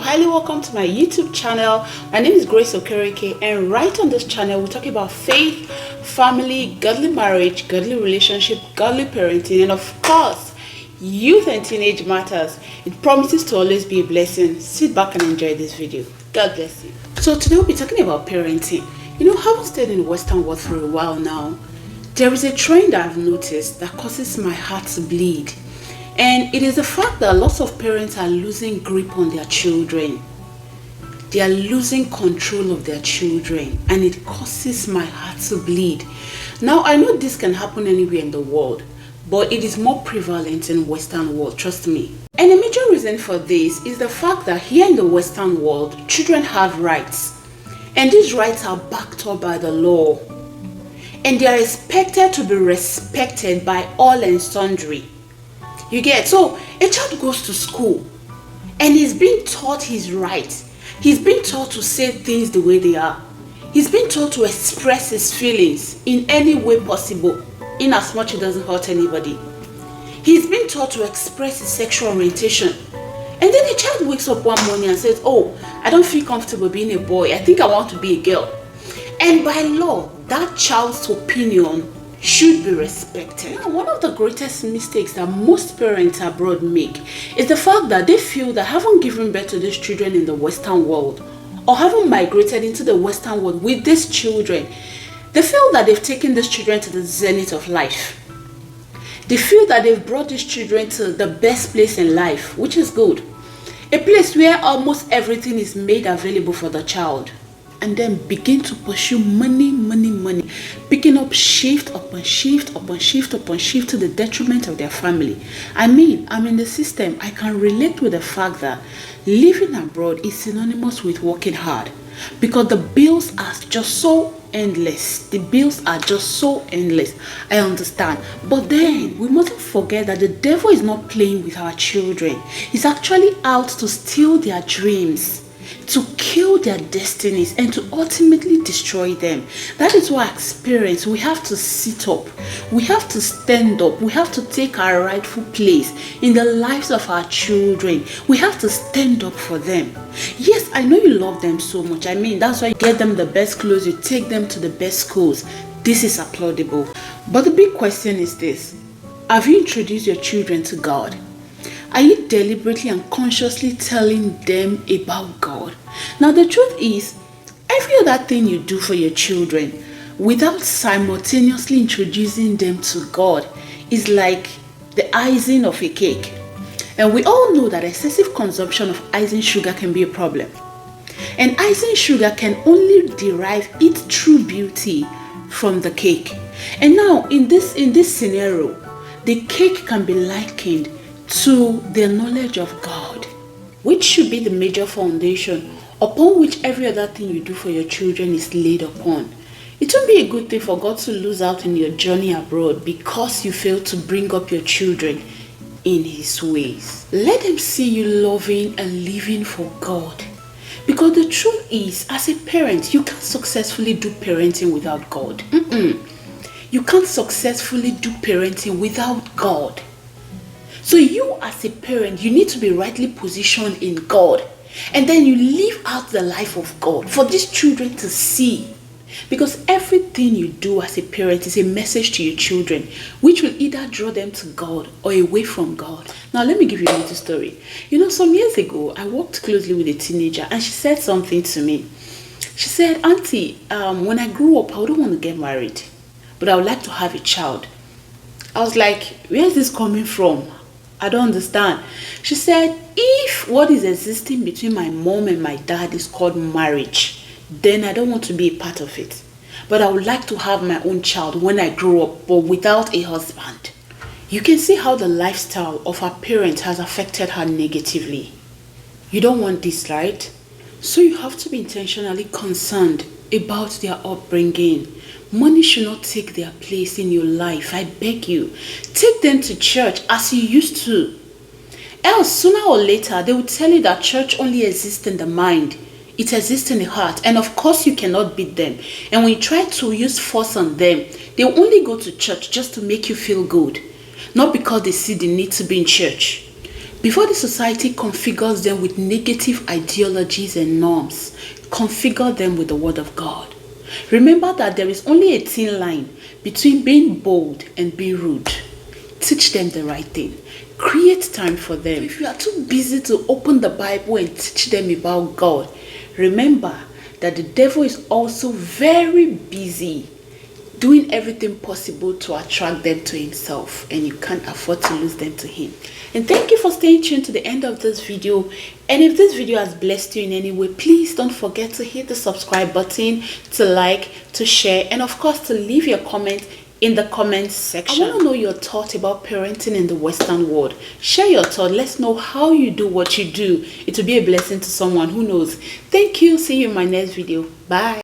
highly welcome to my YouTube channel. My name is Grace Okereke, and right on this channel we talk about faith, family, godly marriage, godly relationship, godly parenting, and of course youth and teenage matters. It promises to always be a blessing. Sit back and enjoy this video. God bless you. So today we'll be talking about parenting. Having stayed in the Western world for a while now, there is a trend I've noticed that causes my heart to bleed. And it is the fact that lots of parents are losing grip on their children. They are losing control of their children, and it causes my heart to bleed. Now, I know this can happen anywhere in the world, but it is more prevalent in the Western world, trust me. And a major reason for this is the fact that here in the Western world, children have rights. And these rights are backed up by the law. And they are expected to be respected by all and sundry. You get? So a child goes to school and he's being taught his rights. He's being taught to say things the way they are. He's being taught to express his feelings in any way possible, in as much it doesn't hurt anybody. He's being taught to express his sexual orientation. And then a child wakes up one morning and says, "Oh, I don't feel comfortable being a boy. I think I want to be a girl." And by law, that child's opinion should be respected. One of the greatest mistakes that most parents abroad make is the fact that they feel that having given birth to these children in the Western world, or having migrated into the Western world with these children, they feel that they've taken these children to the zenith of life. They feel that they've brought these children to the best place in life, which is good. A place where almost everything is made available for the child. And then begin to pursue money, picking up shift upon shift upon shift upon shift to the detriment of their family. I'm in the system. I can relate with the fact that living abroad is synonymous with working hard, because the bills are just so endless. I understand. But then we mustn't forget that the devil is not playing with our children. He's actually out to steal their dreams, to kill their destinies, and to ultimately destroy them. That is why experience, we have to sit up, we have to stand up, we have to take our rightful place in the lives of our children. We have to stand up for them. Yes, I know you love them so much. That's why you get them the best clothes, you take them to the best schools. This is applaudable. But the big question is this: have you introduced your children to God? Are you deliberately and consciously telling them about God? Now, the truth is, every other thing you do for your children without simultaneously introducing them to God is like the icing of a cake. And we all know that excessive consumption of icing sugar can be a problem. And icing sugar can only derive its true beauty from the cake. And now, in this scenario, the cake can be likened to their knowledge of God, which should be the major foundation upon which every other thing you do for your children is laid upon. It won't be a good thing for God to lose out in your journey abroad because you failed to bring up your children in His ways. Let them see you loving and living for God. Because the truth is, as a parent, you can't successfully do parenting without God. You can't successfully do parenting without God. So you as a parent, you need to be rightly positioned in God. And then you live out the life of God for these children to see. Because everything you do as a parent is a message to your children, which will either draw them to God or away from God. Now, let me give you a little story. Some years ago, I worked closely with a teenager, and she said something to me. She said, "Auntie, when I grew up, I wouldn't want to get married, but I would like to have a child." I was like, where is this coming from? I don't understand. She said, if what is existing between my mom and my dad is called marriage, then I don't want to be a part of it. But I would like to have my own child when I grow up, but without a husband. You can see how the lifestyle of her parents has affected her negatively. You don't want this, right? So you have to be intentionally concerned about their upbringing. Money should not take their place in your life. I beg you. Take them to church as you used to. Else, sooner or later, they will tell you that church only exists in the mind. It exists in the heart. And of course, you cannot beat them. And when you try to use force on them, they will only go to church just to make you feel good. Not because they see the need to be in church. Before the society configures them with negative ideologies and norms, configure them with the Word of God. Remember that there is only a thin line between being bold and being rude. Teach them the right thing. Create time for them. If you are too busy to open the Bible and teach them about God, remember that the devil is also very busy doing everything possible to attract them to himself, and you can't afford to lose them to him. And thank you for staying tuned to the end of this video. And if this video has blessed you in any way, please don't forget to hit the subscribe button, to like, to share, and of course to leave your comment in the comments section. I want to know your thoughts about parenting in the Western world. Share your thoughts. Let's know how you do what you do. It will be a blessing to someone who knows. Thank you. See you in my next video. Bye.